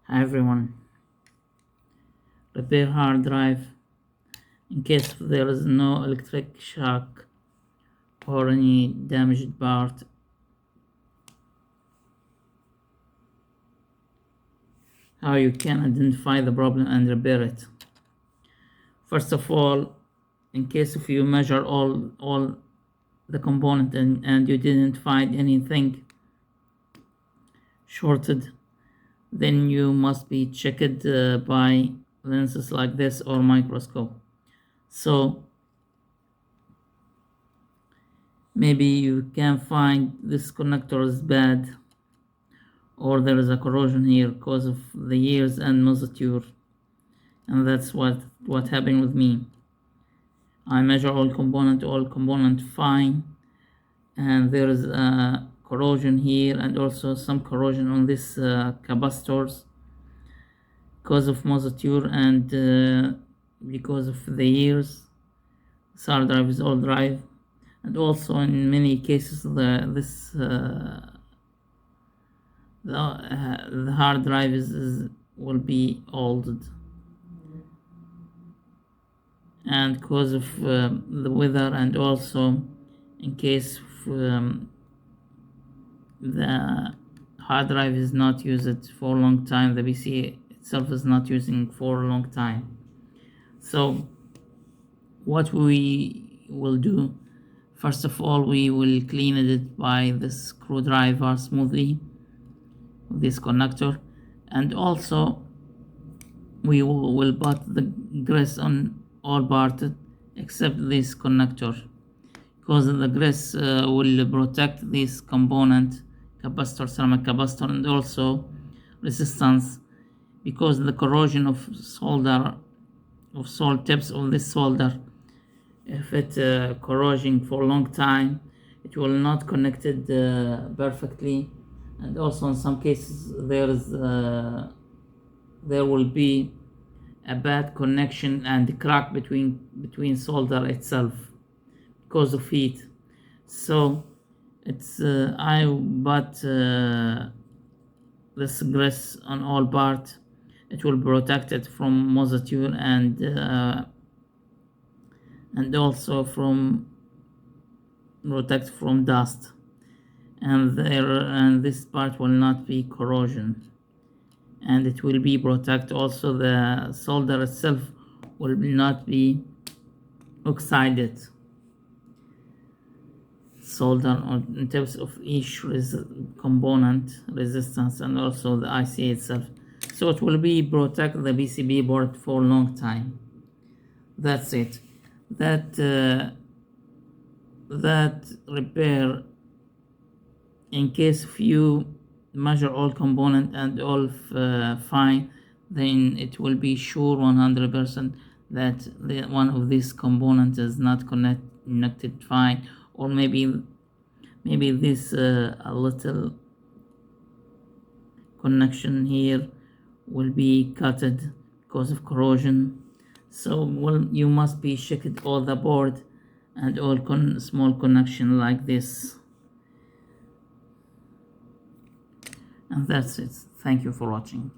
Hi everyone. Repair hard drive in case there is no electric shock or any damaged part. How you can identify the problem and repair it. First of all, in case if you measure all the component and you didn't find anything shorted, then you must be checked by lenses like this or microscope. So maybe you can find this connector is bad, or there is a corrosion here because of the years and moisture, and that's what happened with me. I measure all component fine, and there is a corrosion here and also some corrosion on this capacitors because of moisture and because of the years. This hard drive is old drive, and also in many cases the hard drive will be old, and because of the weather, and also in case the hard drive is not used for a long time, the PC itself is not using for a long time. So what we will do, first of all, we will clean it by this screwdriver smoothly with this connector, and also we will put the grease on all parts except this connector, because the grease will protect this component, capacitor, ceramic capacitor, and also resistance, because the corrosion of solder, of salt tips of this solder, if it corrosion for a long time, it will not connect it perfectly, and also in some cases there will be a bad connection and crack between solder itself because of heat. So it's I bought this grease on all parts. It will protect it from moisture and also from protect from dust, and this part will not be corrosion, and it will be protect also the solder itself will not be oxided. Solder in terms of each component resistance and also the IC itself, so it will be protect the PCB board for a long time. That's it. That repair, in case if you measure all component and all fine, then it will be sure 100% that one of these components is not connected fine, or maybe this a little connection here will be cutted because of corrosion. So you must be checked all the board and all small connection like this. And that's it. Thank you for watching.